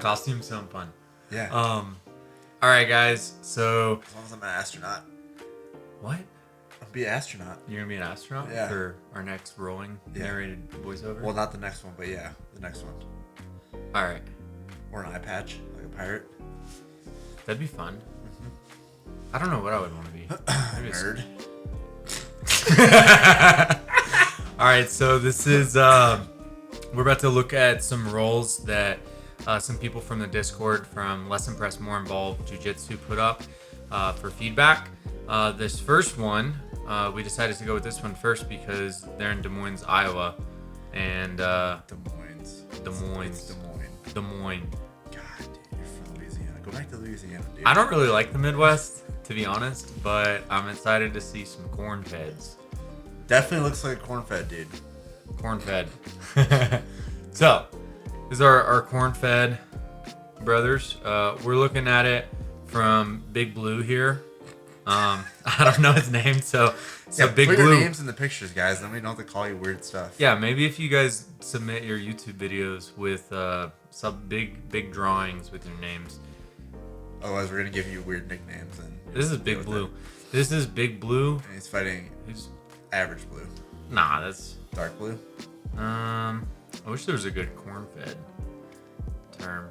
Costumes sound fun. Yeah. All right, guys. So. As long as I'm an astronaut. What? I'll be an astronaut. You're gonna be an astronaut for our next rolling narrated voiceover? Well, not the next one, but yeah, the next one. All right. Or an eye patch, like a pirate. That'd be fun. I don't know what I would want to be. Maybe Nerd. All right, so this is we're about to look at some roles that some people from the Discord from Less Impressed, More Involved Jiu-Jitsu put up for feedback. This first one, we decided to go with this one first because they're in Des Moines, Iowa, and Des Des Moines. God, dude, you're from Louisiana. Go back to Louisiana, dude. I don't really like the Midwest, to be honest, but I'm excited to see some Cornfeds. Definitely looks like a corn-fed, dude. Corn-fed. So, these are our corn-fed brothers. We're looking at it from Big Blue here. I don't know his name, so Big put Blue. your names in the pictures, guys. Then we don't have to call you weird stuff. Yeah, maybe if you guys submit your YouTube videos with some big drawings with your names. Otherwise, we're gonna give you weird nicknames. And this is Big Blue. This is Big Blue. And he's fighting. Who's average blue? Nah, that's dark blue. I wish there was a good corn-fed term.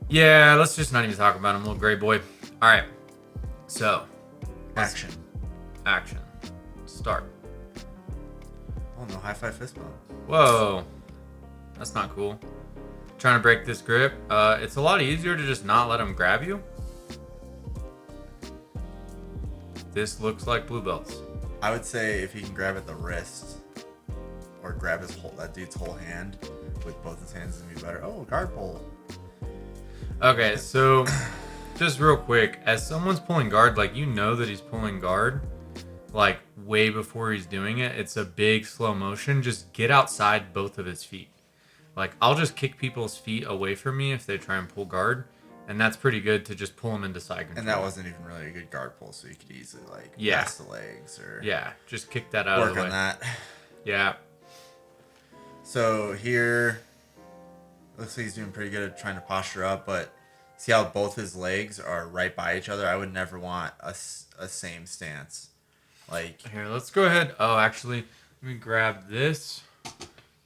Yeah, let's just not even talk about him, little gray boy. All right. So, Action. Start. Oh no, high five fist bump. Whoa. That's not cool. Trying to break this grip. It's a lot easier to just not let him grab you. This looks like blue belts. I would say if he can grab at the wrist or grab that dude's whole hand with both his hands, it'd be better. Oh, guard pull. Okay, so just real quick, as someone's pulling guard, like you know that he's pulling guard, like way before he's doing it. It's a big slow motion. Just get outside both of his feet. Like I'll just kick people's feet away from me if they try and pull guard, and that's pretty good to just pull them into side control. And that wasn't even really a good guard pull, so you could easily pass the legs or just kick that out of the way. Work on that. Yeah. So here, looks like he's doing pretty good at trying to posture up, but see how both his legs are right by each other? I would never want a same stance. Like here, let's go ahead. Oh, actually, let me grab this.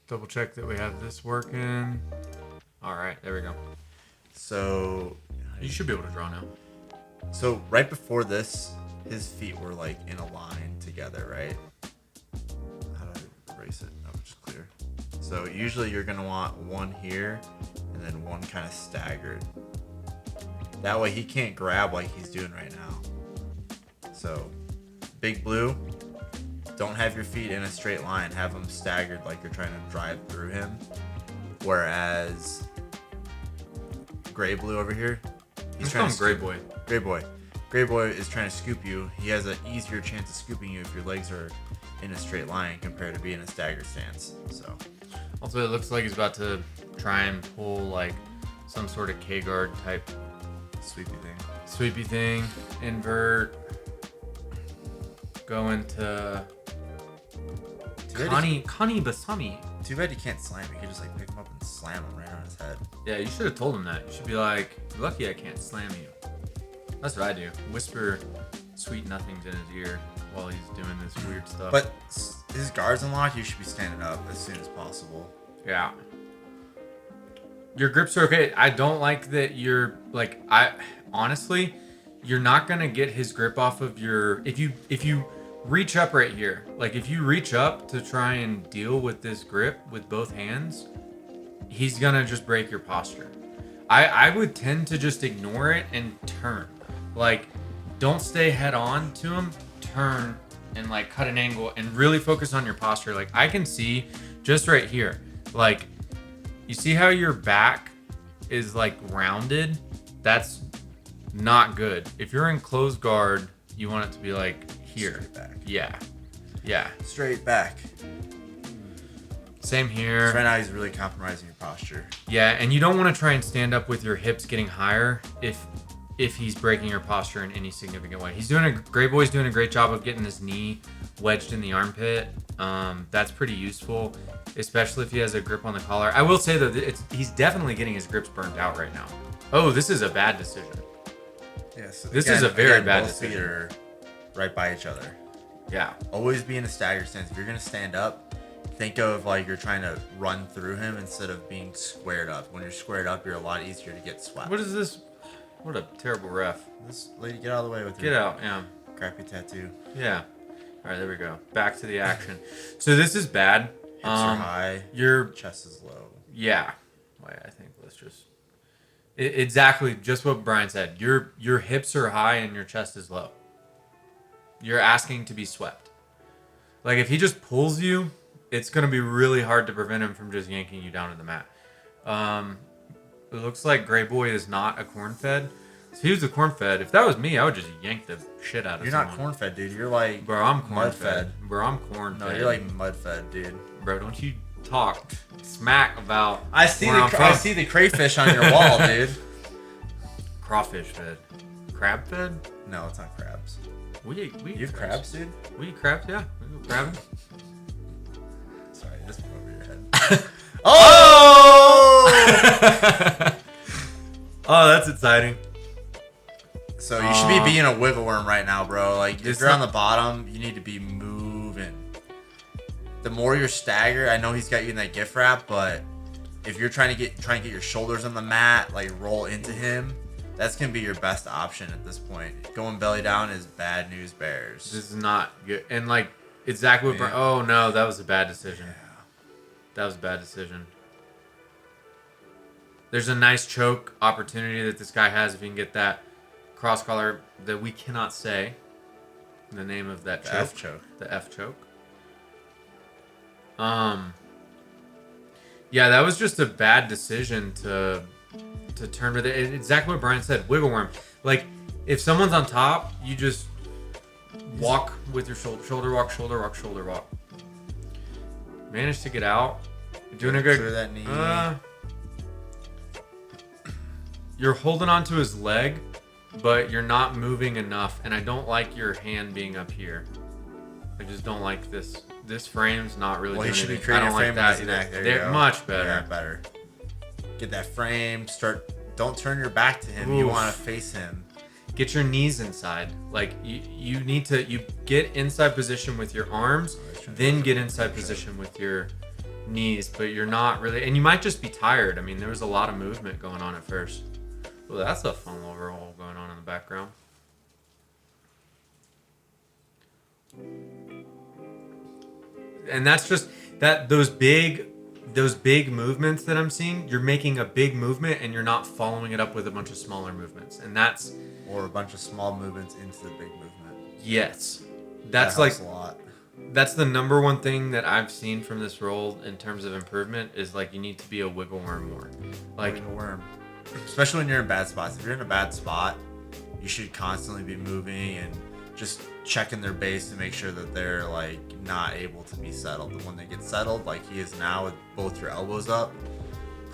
Double check that we have this working. All right, there we go. So you should be able to draw now. So right before this, his feet were like in a line together, right? How do I erase it? Oh, just clear. So usually you're gonna want one here and then one kind of staggered. That way he can't grab like he's doing right now. So Big Blue, don't have your feet in a straight line. Have them staggered like you're trying to drive through him. Whereas Gray Blue over here, he's trying to Gray Boy. Gray Boy is trying to scoop you. He has an easier chance of scooping you if your legs are in a straight line compared to being a staggered stance. So also, it looks like he's about to try and pull like some sort of K-guard type sweepy thing, invert, go into Kani Basami. Too bad you can't slam him. You can just like pick him up and slam him right on his head. Yeah, you should have told him that. You should be like, "You're lucky I can't slam you." That's what I do. Whisper sweet nothings in his ear while he's doing this weird stuff. But his guard's unlocked. You should be standing up as soon as possible. Yeah. Your grips are okay. I don't like that you're like honestly, you're not gonna get his grip off of your if you reach up right here. Like if you reach up to try and deal with this grip with both hands, he's gonna just break your posture. I would tend to just ignore it and turn. Like don't stay head on to him, turn and like cut an angle and really focus on your posture. Like I can see just right here. Like you see how your back is like rounded? That's not good. If you're in closed guard, you want it to be like here. Straight back. Yeah. Straight back. Same here. So right now he's really compromising your posture. Yeah, and you don't want to try and stand up with your hips getting higher if he's breaking your posture in any significant way. Gray Boy's doing a great job of getting his knee wedged in the armpit. That's pretty useful, especially if he has a grip on the collar. I will say though, he's definitely getting his grips burnt out right now. Oh, this is a bad decision. Yes. This is a very bad both feet decision. are right by each other. Yeah. Always be in a staggered stance. If you're gonna stand up, think of like you're trying to run through him instead of being squared up. When you're squared up, you're a lot easier to get swept. What is this? What a terrible ref. This lady, get out of the way with her Get out, yeah. crappy tattoo. Yeah. All right, there we go. Back to the action. So this is bad. Hips are high. Your chest is low. Yeah. Wait, I think let's just exactly just what Brian said. Your hips are high and your chest is low. You're asking to be swept. Like if he just pulls you, it's gonna be really hard to prevent him from just yanking you down to the mat. It looks like Gray Boy is not a corn-fed. So he was a corn-fed. If that was me, I would just yank the shit out of You're someone. not corn-fed, dude. You're like Bro, I'm corn-fed. mud-fed. Bro, I'm corn-fed. No, you're like mud-fed, dude. Bro, don't you talk smack about I see where I'm the from. crayfish on your wall, dude. Crawfish fed. Crab fed? No, it's not crabs. We eat You have crabs, dude? We eat crabs, yeah. We eat crabs. Sorry, I just went over your head. Oh! Oh, that's exciting. So you should be being a wiggle worm right now, bro. Like if you're on the bottom, you need to be moving. The more you're staggered, I know he's got you in that gift wrap, but if you're trying to get your shoulders on the mat, like roll into him, that's gonna be your best option at this point. Going belly down is bad news bears. This is not good. And like exactly what Brian, oh no, that was a bad decision. Yeah. That was a bad decision. There's a nice choke opportunity that this guy has if he can get that cross collar that we cannot say the name of that choke. F choke. The F choke. Yeah, that was just a bad decision to turn with it. Exactly what Brian said, wiggle worm. Like if someone's on top, you just walk with your shoulder walk, shoulder walk, shoulder walk. Managed to get out. You're doing a good. Clear that knee. You're holding onto his leg, but you're not moving enough, and I don't like your hand being up here. I just don't like this. This frame's not really. Well, doing he should be anything. I creating don't a frame like with his that neck. either. There you They're go. much better. Yeah, better. Get that frame. Don't turn your back to him. Oof. You want to face him. Get your knees inside. Like you need to. You get inside position with your arms, then get inside position with your knees. But you're not really, and you might just be tired. I mean, there was a lot of movement going on at first. Well, that's a fun little roll going on in the background. And that's just that those big movements that I'm seeing, you're making a big movement and you're not following it up with a bunch of smaller movements. And that's Or a bunch of small movements into the big movement. yes. That's That like helps a lot. that's the number one thing that I've seen from this role in terms of improvement is like you need to be a wiggle worm more. Like Wiggle worm. Especially when you're in bad spots. If you're in a bad spot, you should constantly be moving and just checking their base to make sure that they're like not able to be settled. And when they get settled, like he is now with both your elbows up,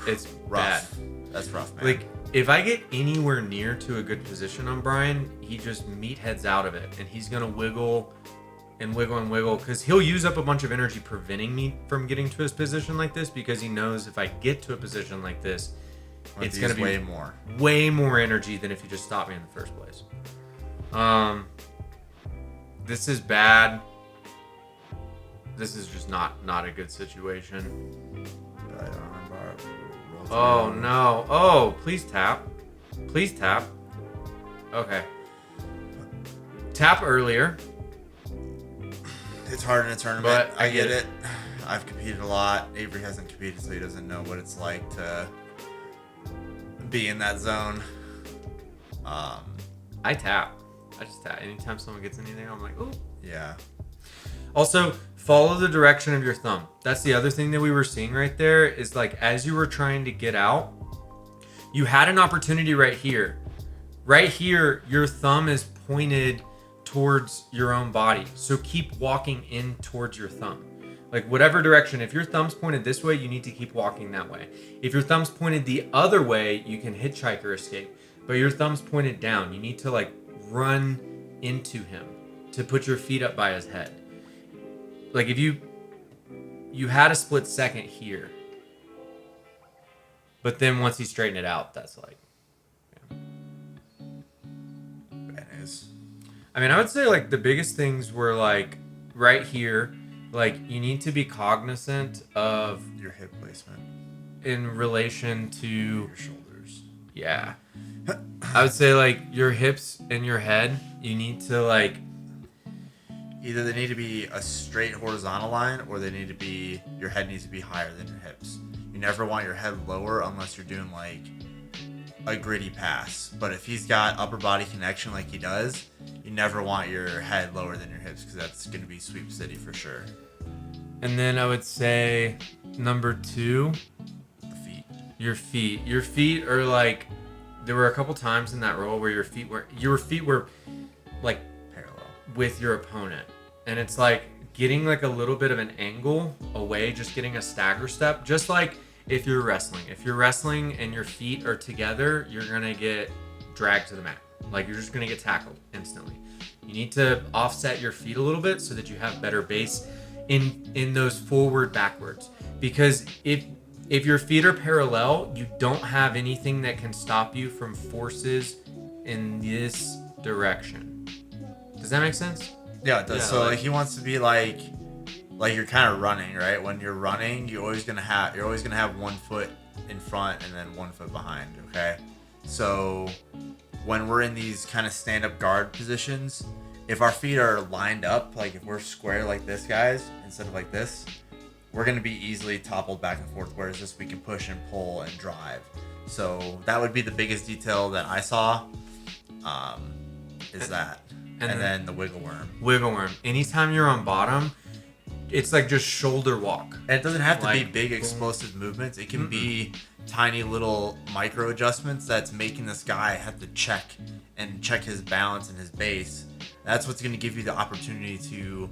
it's rough. bad. That's rough, man. Like if I get anywhere near to a good position on Brian, he just meatheads out of it and he's gonna wiggle and wiggle and wiggle because he'll use up a bunch of energy preventing me from getting to his position like this because he knows if I get to a position like this, it's gonna be way more energy than if you just stopped me in the first place. This is bad. This is just not a good situation. Oh no. Oh, please tap. Please tap. Okay. Tap earlier. It's hard in a tournament. But I get it. I've competed a lot. Avery hasn't competed, so he doesn't know what it's like to be in that zone. I tap. I just tap. Anytime someone gets anything, I'm like, ooh. Yeah. Also, follow the direction of your thumb. That's the other thing that we were seeing right there is like as you were trying to get out, you had an opportunity right here. Right here, your thumb is pointed towards your own body. So keep walking in towards your thumb. Like whatever direction, if your thumb's pointed this way, you need to keep walking that way. If your thumb's pointed the other way, you can hitchhiker escape. But your thumb's pointed down. You need to like run into him to put your feet up by his head. like if you had a split second here, but then once you straighten it out, that's like, That is. I mean, I would say like the biggest things were like right here, like you need to be cognizant of Your hip placement. in relation to, Your shoulders. yeah. I would say like your hips and your head, you need to like, Either they need to be a straight horizontal line, or they need to be, your head needs to be higher than your hips. You never want your head lower unless you're doing like a gritty pass. But if he's got upper body connection like he does, you never want your head lower than your hips, because that's going to be sweep city for sure. and then I would say number 2, The feet. your feet. Your feet are like, there were a couple times in that roll where your feet were like Parallel. with your opponent, and it's like getting like a little bit of an angle away, just getting a stagger step, just like if you're wrestling and your feet are together, you're gonna get dragged to the mat, like you're just gonna get tackled instantly. You need to offset your feet a little bit so that you have better base in those forward backwards, because if your feet are parallel, you don't have anything that can stop you from forces in this direction. Does that make sense? Yeah, it does. Yeah, So like- like he wants to be like you're kind of running, right? When you're running, you're always gonna have one foot in front and then one foot behind. Okay, so when we're in these kind of stand-up guard positions, if our feet are lined up, like if we're square like this, guys, instead of like this, we're gonna be easily toppled back and forth. Whereas this, we can push and pull and drive. So that would be the biggest detail that I saw. Is that, and then the wiggle worm. Wiggle worm. Anytime you're on bottom, it's like just shoulder walk. And it doesn't have to be Like, big explosive movements. It can be tiny little micro adjustments that's making this guy have to check his balance and his base. That's what's going to give you the opportunity to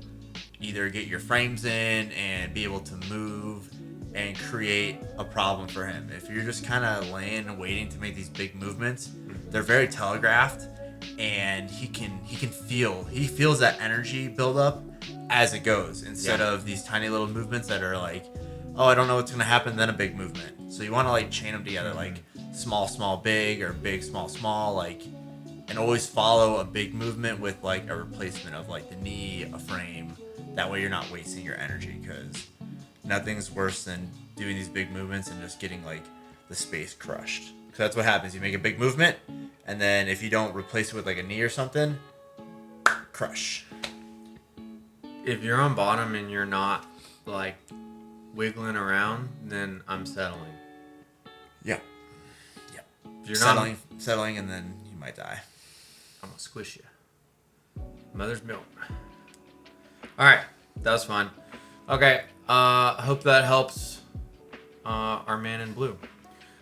either get your frames in and be able to move and create a problem for him. If you're just kind of laying and waiting to make these big movements, they're very telegraphed, and he feels that energy build up as it goes, instead of these tiny little movements that are like, oh, I don't know what's going to happen, then a big movement. So you want to like chain them together, like small, small, big, or big, small, small, like, and always follow a big movement with like a replacement of like the knee, a frame. That way you're not wasting your energy, because nothing's worse than doing these big movements and just getting like the space crushed. Because that's what happens. You make a big movement, and then if you don't replace it with like a knee or something, crush. If you're on bottom and you're not like wiggling around, then I'm settling. Yeah. If you're Settling, and then you might die. I'm gonna squish you. Mother's milk. All right, that was fun. Okay, hope that helps our man in blue.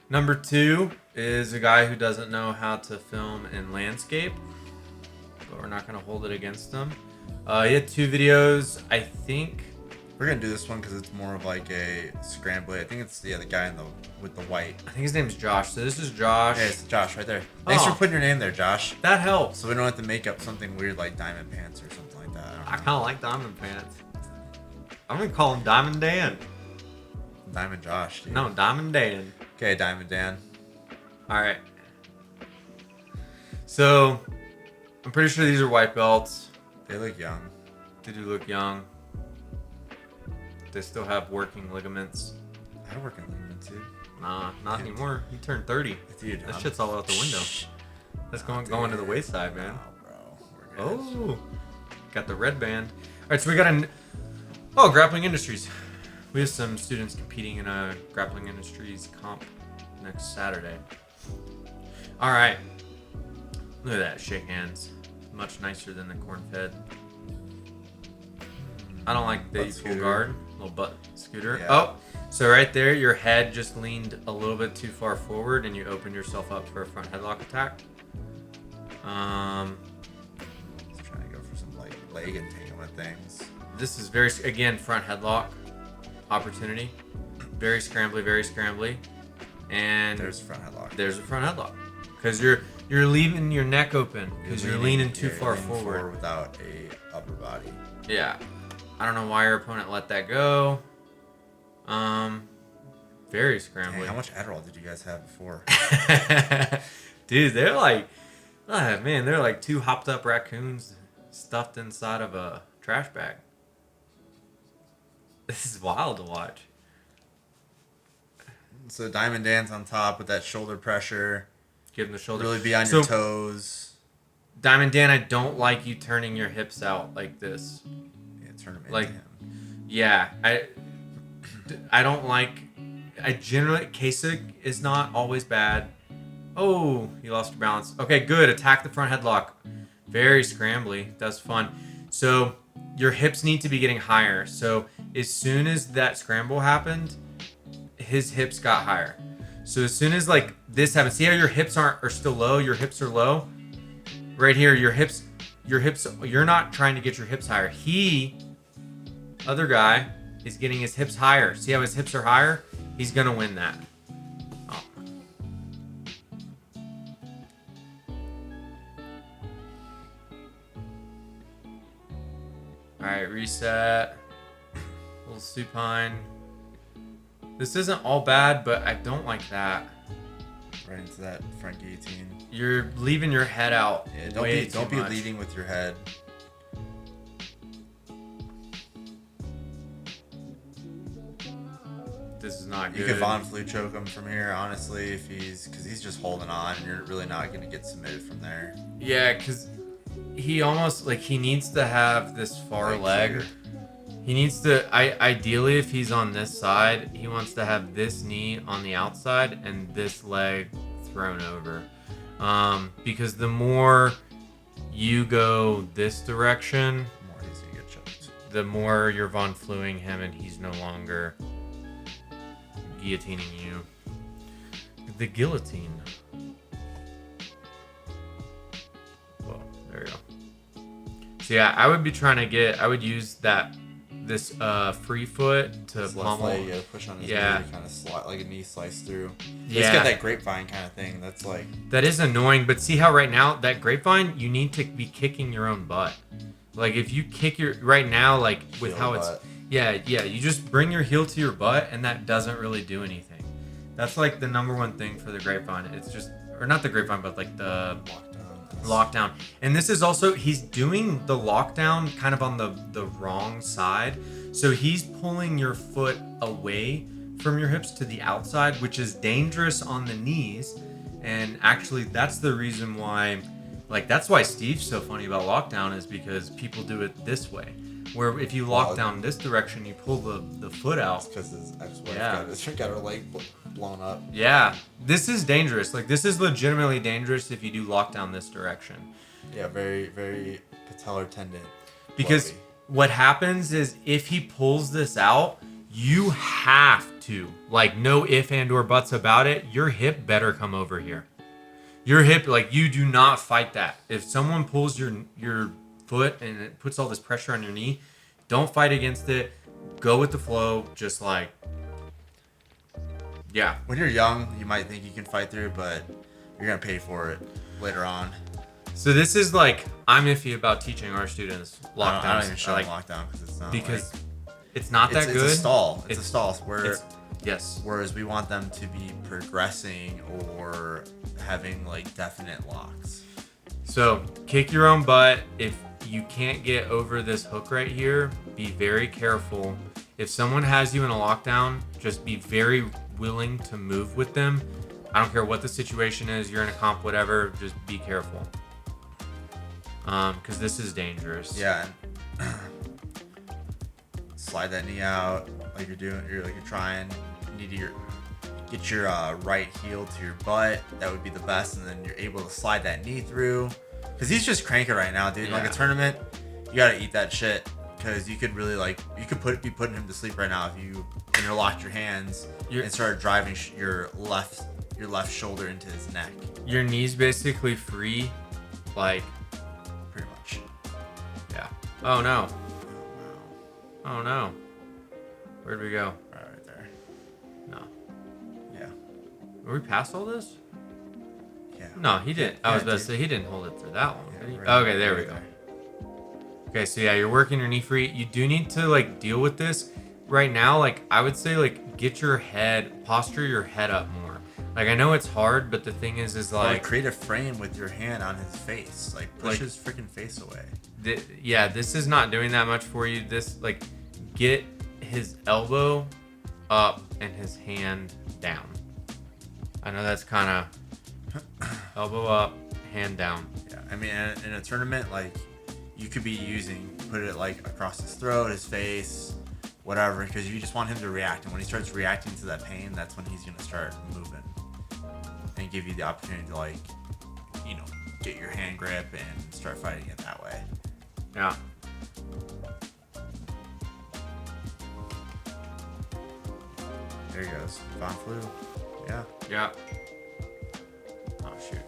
Number 2 is a guy who doesn't know how to film in landscape, but we're not gonna hold it against him. He had 2 videos, I think. We're gonna do this one because it's more of like a scrambler. I think it's the guy with the white. I think his name's Josh. So this is Josh. Yeah, it's Josh right there. Thanks Oh. for putting your name there, Josh. That helps. So we don't have to make up something weird like Diamond Pants or something like that. I kind of like Diamond Pants. I'm gonna call him Diamond Dan. Diamond Josh, dude. No, Diamond Dan. Okay, Diamond Dan. All right. So, I'm pretty sure these are white belts. They look young. They do look young. They still have working ligaments. I work in ligaments, dude. Nah, not anymore. You turned 30. Dude, That shit's all out the window. That's going to the wayside, man. No, bro. We're good. Oh, got the red band. All right, so we got Grappling Industries. We have some students competing in a Grappling Industries comp next Saturday. All right, look at that. Shake hands. Much nicer than the Cornfed. I don't like the Butt full scooter. guard. Little butt scooter. Yeah. Oh, so right there, your head just leaned a little bit too far forward, and you opened yourself up for a front headlock attack. Just trying to go for some like leg entanglement things. This is again, front headlock opportunity. Very scrambly. And There's a front headlock. there's a front headlock. Because you're leaving your neck open because you're leaning too far leaning forward. without a upper body. Yeah. I don't know why your opponent let that go. Very scrambly. Dang, how much Adderall did you guys have before? Dude, they're like, oh man, they're like two hopped up raccoons stuffed inside of a trash bag. This is wild to watch. So Diamond Dan's on top with that shoulder pressure. Give him the shoulder. Really be on your toes. Diamond Dan, I don't like you turning your hips out like this. Yeah, turn him Like, into him. yeah, I don't like. I generally Kasich is not always bad. Oh, he lost your balance. Okay, good. Attack the front headlock. Very scrambly. That's fun. So your hips need to be getting higher. So as soon as that scramble happened, his hips got higher. So as soon as like this happens, see how your hips are still low? Your hips are low. Right here, your hips, you're not trying to get your hips higher. Other guy, is getting his hips higher. See how his hips are higher? He's gonna win that. Oh. Alright, reset. Little supine. This isn't all bad, but I don't like that. Right into that front guillotine. You're leaving your head out. Yeah, don't be leading with your head. This is not good. You could Von Flue choke him from here, honestly, because he's just holding on, and you're really not going to get submitted from there. Yeah, because he almost, like, he needs to have this far leg. Here. He needs to, ideally, if he's on this side, he wants to have this knee on the outside and this leg thrown over. Because the more you go this direction, The more he's going to get choked. the more you're Von Fluing him and he's no longer guillotining you. The guillotine. Whoa, there we go. So yeah, I would use this free foot to His left pummel. leg, yeah, push on his knee to kind of slide, like a knee slice through. Yeah. It's got that grapevine kind of thing. That's like... That is annoying, but see how right now, that grapevine, you need to be kicking your own butt. Like if you kick right now, like with Heel how butt. it's... Yeah, you just bring your heel to your butt and that doesn't really do anything. That's like the number one thing for the grapevine. It's just, or not the grapevine, but like the lockdown. And this is also, he's doing the lockdown kind of on the wrong side. So he's pulling your foot away from your hips to the outside, which is dangerous on the knees. And actually that's the reason why, like that's why Steve's so funny about lockdown, is because people do it this way. Where if you lock down this direction, you pull the foot out. Because his ex-wife got her leg blown up. Yeah, this is dangerous. Like this is legitimately dangerous if you do lock down this direction. Yeah, very, very patellar tendon. Because bloody. What happens is if he pulls this out, you have to, like no if and or buts about it, your hip better come over here. Your hip, like you do not fight that. If someone pulls your foot and it puts all this pressure on your knee, don't fight against it. Go with the flow. Just like, yeah. When you're young, you might think you can fight through, but you're gonna pay for it later on. So this is like, I'm iffy about teaching our students lockdowns. I don't even show like, them lockdown because it's not it's not that good. It's a stall. It's a stall. Yes. Whereas we want them to be progressing or having like definite locks. So kick your own butt. If you can't get over this hook right here, be very careful. If someone has you in a lockdown, just be very willing to move with them. I don't care what the situation is. You're in a comp, whatever. Just be careful. Because this is dangerous. Yeah. Slide that knee out like you're doing. You're trying. You need to get your right heel to your butt. That would be the best, and then you're able to slide that knee through. Because he's just cranking right now, dude. Yeah. Like a tournament, you gotta eat that shit. Because you could really be putting him to sleep right now if you interlocked your hands and started driving your left shoulder into his neck. Your knee's basically free, like Pretty much. yeah. Oh no. Oh no. Where'd we go? Right there. No. Yeah. Were we past all this? Yeah. No, he didn't. I was about to say he didn't hold it for that long. Did he? Okay, there we go. Okay, so yeah, you're working your knee free. You do need to like deal with this right now. Like I would say, like get your head, posture your head up more. Like I know it's hard, but the thing is Or like create a frame with your hand on his face. Like push Like- his freaking face away. yeah, this is not doing that much for you. This like get his elbow up and his hand down. I know that's kind of elbow up, hand down. Yeah, I mean, in a tournament, like you could be put it like across his throat, his face, whatever, because you just want him to react. And when he starts reacting to that pain, that's when he's gonna start moving and give you the opportunity to like, you know, get your hand grip and start fighting it that way. Yeah. There he goes. Von Flu. Yeah. Yeah. Oh shoot.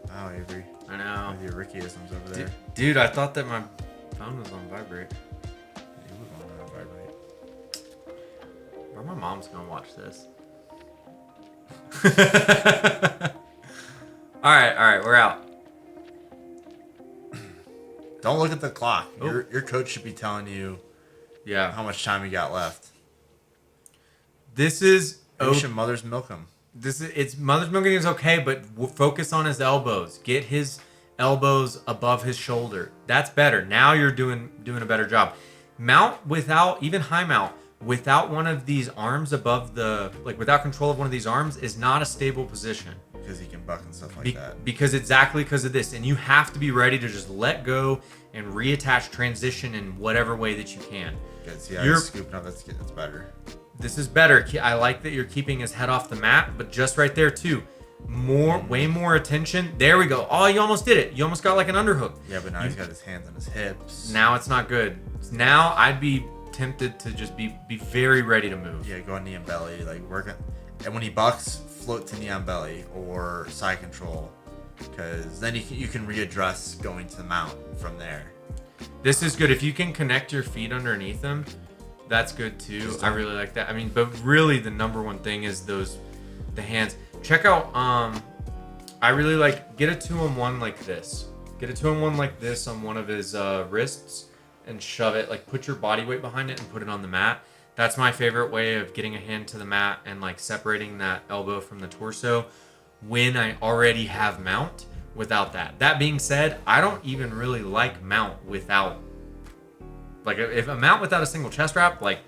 Wow, Avery. I know. With your Rickyisms over there. Dude, I thought that my phone was on vibrate. You would want to vibrate. Or my mom's gonna watch this. Alright, we're out. Don't look at the clock. Oh. Your coach should be telling you Yeah. how much time you got left. This is You should mother's milk him. it's mother's milking is okay, but focus on his elbows. Get his elbows above his shoulder. That's better. Now you're doing a better job. Mount without even high mount without one of these arms above the without control of one of these arms is not a stable position. Because he can buck and stuff like that. Because of this, and you have to be ready to just let go and reattach, transition in whatever way that you can. Good. See how You're- he's scooping up. That's better. This is better. I like that you're keeping his head off the mat, but just right there too. Way more attention. There we go. Oh, you almost did it. You almost got like an underhook. Yeah, but now he's got his hands on his hips. Now it's not good. Now I'd be tempted to just be very ready to move. Yeah, go on knee and belly, like working. And when he bucks, float to knee on belly or side control, because then you can readdress going to the mount from there. This is good. If you can connect your feet underneath him, that's good too. I really like that. I mean, but really the number one thing is the hands. Check out, I really like, get a 2-on-1 like this. Get a 2-on-1 like this on one of his wrists and shove it, like put your body weight behind it and put it on the mat. That's my favorite way of getting a hand to the mat and like separating that elbow from the torso when I already have mount without that. That being said, I don't even really like mount without, like if a mount without a single chest wrap, like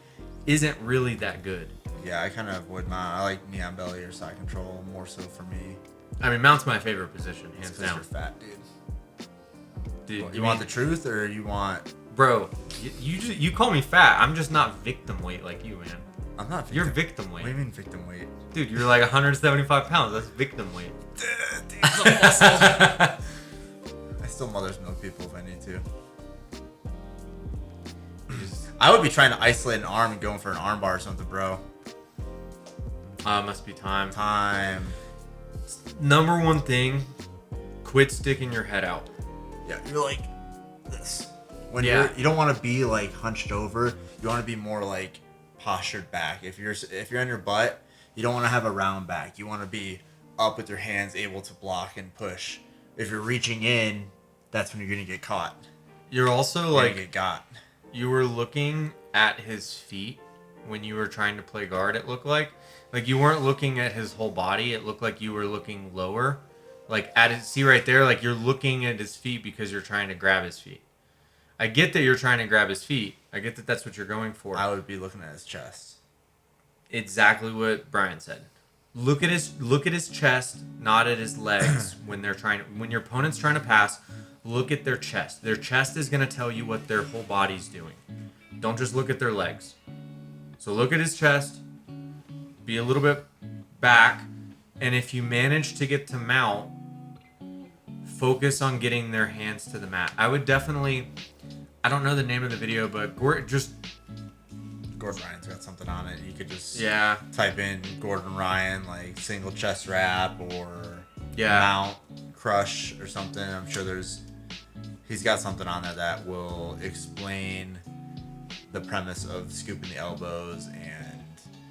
isn't really that good. Yeah, I kind of avoid mount. I like knee on belly or side control more so for me. I mean, mount's my favorite position, hands Because down. you're fat, dude. Dude, You want the truth or you want? bro? You call me fat. I'm just not victim weight like you, man. I'm not. Victim. You're victim What weight, do you mean victim weight? dude. You're like 175 pounds. That's victim weight. Dude, I still mother's milk people if I need to. I would be trying to isolate an arm and going for an arm bar or something, bro. Must be time. Time. Number one thing, quit sticking your head out. Yeah, you're like this. When Yeah. you don't want to be like hunched over. You want to be more like postured back. If you're on your butt, you don't want to have a round back. You want to be up with your hands, able to block and push. If you're reaching in, that's when you're gonna get caught. You're also You're like gonna get got. you were looking at his feet when you were trying to play guard. It looked like you weren't looking at his whole body. It looked like you were looking lower, like at his. See right there, like you're looking at his feet because you're trying to grab his feet. I get that you're trying to grab his feet. I get that that's what you're going for. I would be looking at his chest. Exactly what Bryan said. Look at his chest, not at his legs. When your opponent's trying to pass, look at their chest. Their chest is going to tell you what their whole body's doing. Don't just look at their legs. So look at his chest, be a little bit back, and if you manage to get to mount, focus on getting their hands to the mat. I would definitely, I don't know the name of the video, but just Gordon Ryan's got something on it. You could just type in Gordon Ryan, like single chest wrap or mount crush or something. I'm sure he's got something on there that will explain the premise of scooping the elbows, and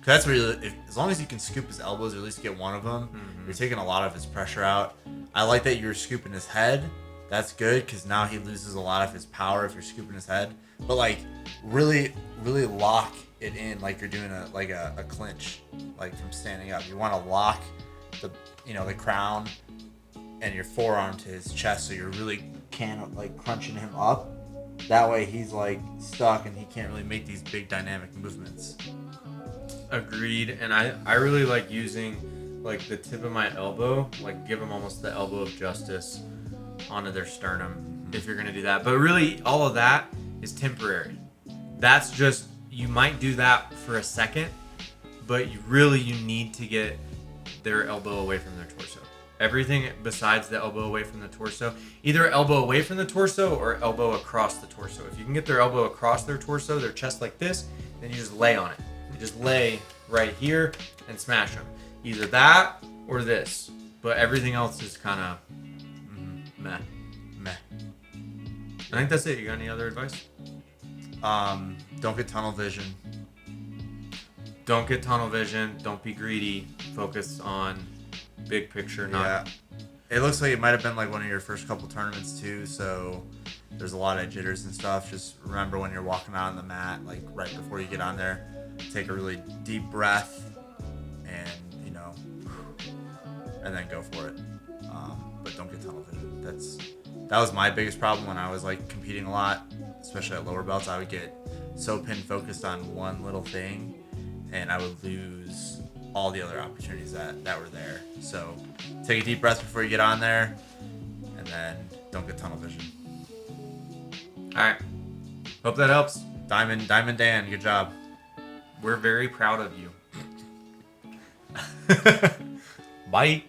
cause that's really, as long as you can scoop his elbows or at least get one of them, you're taking a lot of his pressure out. I like that you're scooping his head, that's good because now he loses a lot of his power if you're scooping his head. But like really, really lock it in like you're doing a clinch, like from standing up. You want to lock the the crown and your forearm to his chest so you're really like crunching him up. That way he's like stuck and he can't really make these big dynamic movements. Agreed. And I really like using like the tip of my elbow, like give them almost the elbow of justice onto their sternum if you're going to do that. But really all of that is temporary. That's just, you might do that for a second, but you need to get their elbow away from their torso. Everything besides the elbow away from the torso, either elbow away from the torso or elbow across the torso. If you can get their elbow across their torso, their chest like this, then you just lay on it. You just lay right here and smash them. Either that or this. But everything else is kind of meh. I think that's it. You got any other advice? Don't get tunnel vision. Don't get tunnel vision. Don't be greedy. Focus on big picture. Not. It looks like it might have been like one of your first couple tournaments too. So there's a lot of jitters and stuff. Just remember when you're walking out on the mat, like right before you get on there, take a really deep breath and and then go for it. But don't get tunnel vision. That was my biggest problem when I was like competing a lot, especially at lower belts. I would get so pin focused on one little thing and I would lose all the other opportunities that were there. So take a deep breath before you get on there and then don't get tunnel vision. All right. Hope that helps. Diamond Dan, good job. We're very proud of you. Bye.